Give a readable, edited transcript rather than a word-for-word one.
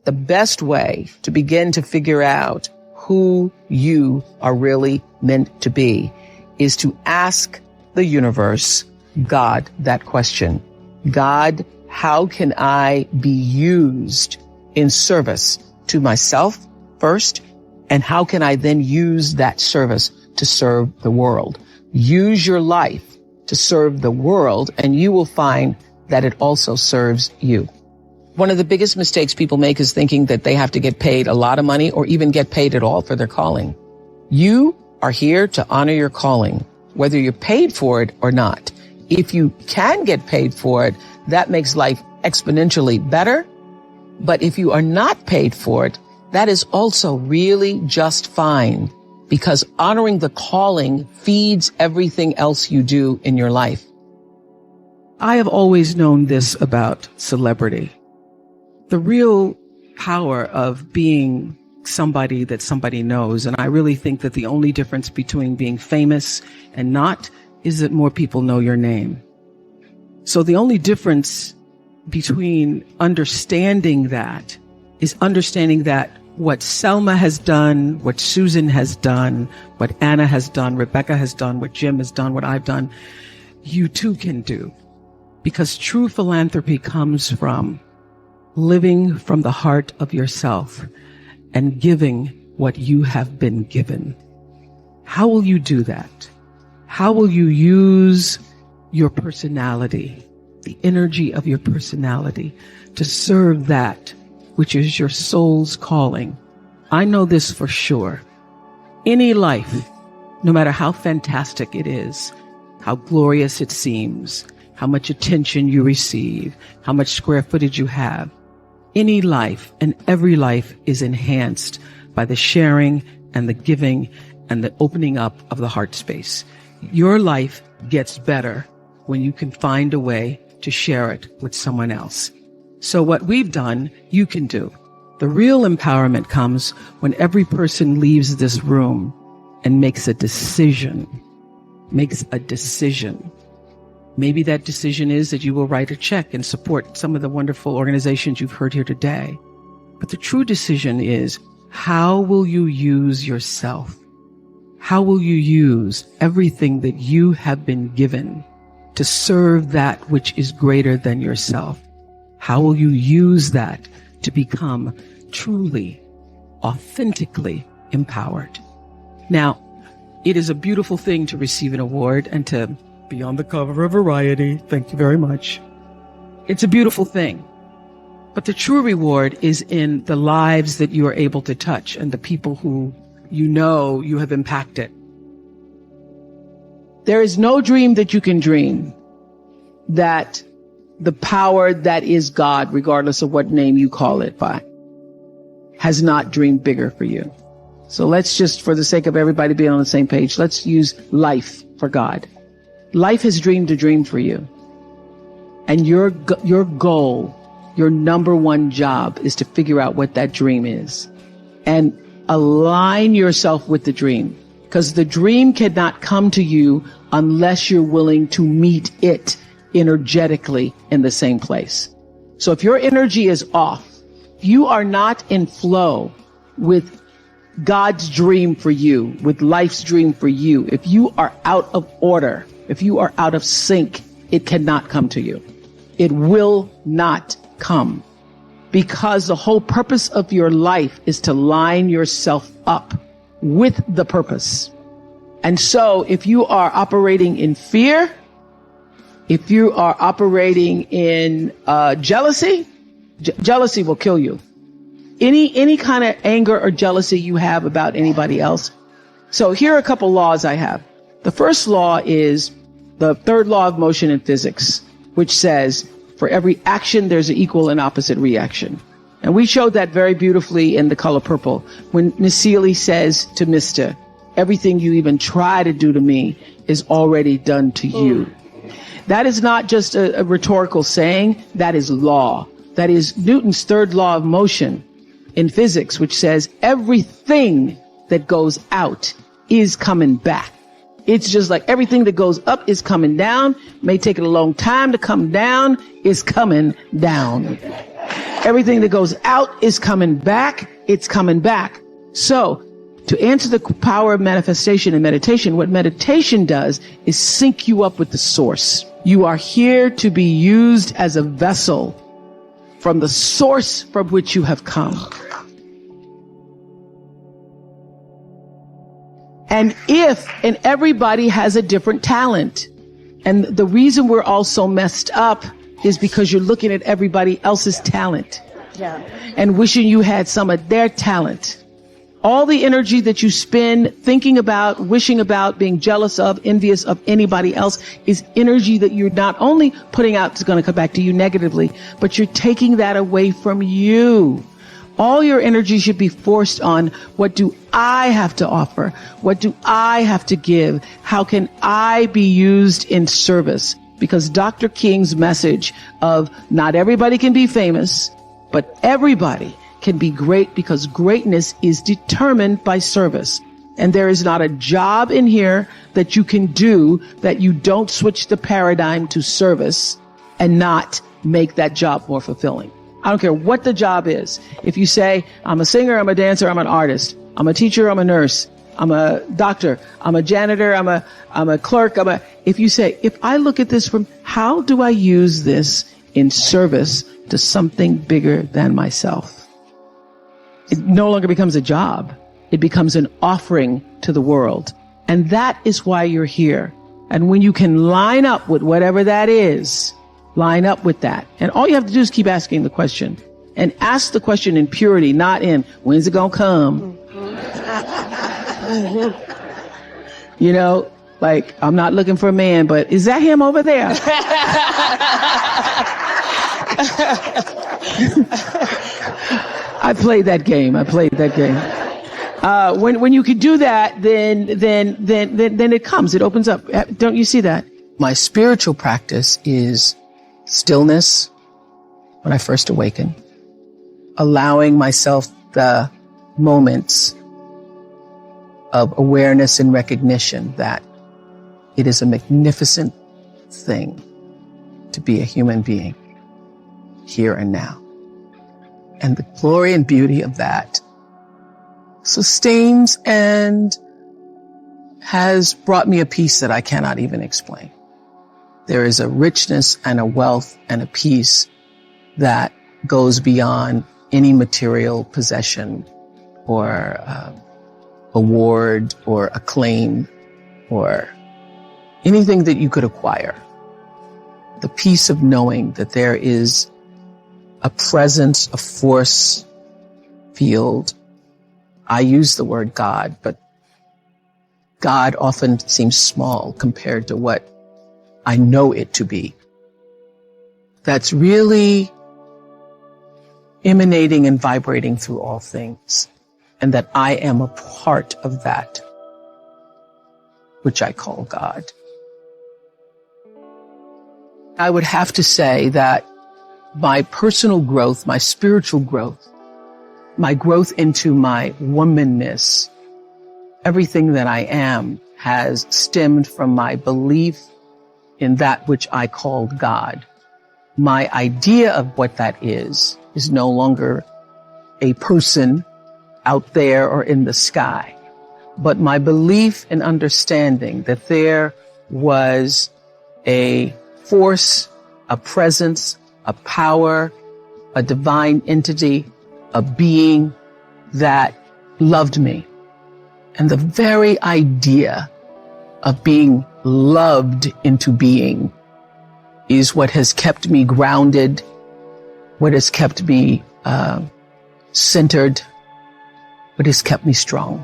The best way to begin to figure out who you are really meant to be is to ask the universe, God, that question. God, how can I be used in service to myself first? And how can I then use that service to serve the world? Use your life to serve the world, and you will find that it also serves you. One of the biggest mistakes people make is thinking that they have to get paid a lot of money or even get paid at all for their calling. You are here to honor your calling, whether you're paid for it or not. If you can get paid for it, that makes life exponentially better. But if you are not paid for it, that is also really just fine, because honoring the calling feeds everything else you do in your life. I have always known this about celebrity. The real power of being somebody that somebody knows, and I really think that the only difference between being famous and not is that more people know your name. So the only difference between understanding that is understanding that what Selma has done, what Susan has done, what Anna has done, Rebecca has done, what Jim has done, what I've done, you too can do. Because true philanthropy comes from living from the heart of yourself and giving what you have been given. How will you do that? How will you use your personality, the energy of your personality, to serve that which is your soul's calling? I know this for sure. Any life, no matter how fantastic it is, how glorious it seems, how much attention you receive, how much square footage you have, any life and every life is enhanced by the sharing and the giving and the opening up of the heart space. Your life gets better when you can find a way to share it with someone else. So what we've done, you can do. The real empowerment comes when every person leaves this room and makes a decision. Maybe that decision is that you will write a check and support some of the wonderful organizations you've heard here today. But the true decision is, how will you use yourself? How will you use everything that you have been given to serve that which is greater than yourself? How will you use that to become truly, authentically empowered? Now, it is a beautiful thing to receive an award and to be on the cover of Variety. Thank you very much. It's a beautiful thing. But the true reward is in the lives that you are able to touch and the people who you know you have impacted. There is no dream that you can dream that the power that is God, regardless of what name you call it by, has not dreamed bigger for you. So let's just, for the sake of everybody being on the same page, let's use life for God. Life has dreamed a dream for you. And your goal, your number one job is to figure out what that dream is and align yourself with the dream, because the dream cannot come to you unless you're willing to meet it energetically in the same place. So if your energy is off, you are not in flow with God's dream for you, with life's dream for you. If you are out of order, if you are out of sync, it cannot come to you. It will not come, because the whole purpose of your life is to line yourself up with the purpose. And so if you are operating in fear, if you are operating in jealousy, jealousy will kill you. Any kind of anger or jealousy you have about anybody else. So here are a couple laws I have. The first law is the third law of motion in physics, which says for every action, there's an equal and opposite reaction. And we showed that very beautifully in The Color Purple when Miss Seeley says to Mr., everything you even try to do to me is already done to you. That is not just a rhetorical saying. That is law. That is Newton's third law of motion in physics, which says everything that goes out is coming back. It's just like everything that goes up is coming down. May take it a long time to come down. Is coming down. Everything that goes out is coming back. It's coming back. So to answer the power of manifestation and meditation, what meditation does is sync you up with the source. You are here to be used as a vessel from the source from which you have come. And everybody has a different talent. And the reason we're all so messed up is because you're looking at everybody else's talent. Yeah. And wishing you had some of their talent. All the energy that you spend thinking about, wishing about, being jealous of, envious of anybody else is energy that you're not only putting out, it's going to come back to you negatively, but you're taking that away from you. All your energy should be forced on, what do I have to offer? What do I have to give? How can I be used in service? Because Dr. King's message of not everybody can be famous, but everybody can be great, because greatness is determined by service. And there is not a job in here that you can do that you don't switch the paradigm to service and not make that job more fulfilling. I don't care what the job is. If you say, I'm a singer, I'm a dancer, I'm an artist, I'm a teacher, I'm a nurse, I'm a doctor, I'm a janitor, I'm a clerk, if you say, if I look at this from, how do I use this in service to something bigger than myself? It no longer becomes a job. It becomes an offering to the world. And that is why you're here. And when you can line up with whatever that is, line up with that. And all you have to do is keep asking the question. And ask the question in purity, not in, when's it gonna come? You know, like, I'm not looking for a man, but is that him over there? I played that game. When you can do that, then it comes. It opens up. Don't you see that? My spiritual practice is stillness when I first awaken, allowing myself the moments of awareness and recognition that it is a magnificent thing to be a human being here and now. And the glory and beauty of that sustains and has brought me a peace that I cannot even explain. There is a richness and a wealth and a peace that goes beyond any material possession or award or acclaim or anything that you could acquire. The peace of knowing that there is a presence, a force field. I use the word God, but God often seems small compared to what I know it to be. That's really emanating and vibrating through all things, and that I am a part of that, which I call God. I would have to say that my personal growth, my spiritual growth, my growth into my womanness, everything that I am has stemmed from my belief in that which I called God. My idea of what that is no longer a person out there or in the sky, but my belief and understanding that there was a force, a presence, a power, a divine entity, a being that loved me. And the very idea of being loved into being is what has kept me grounded, what has kept me centered, what has kept me strong.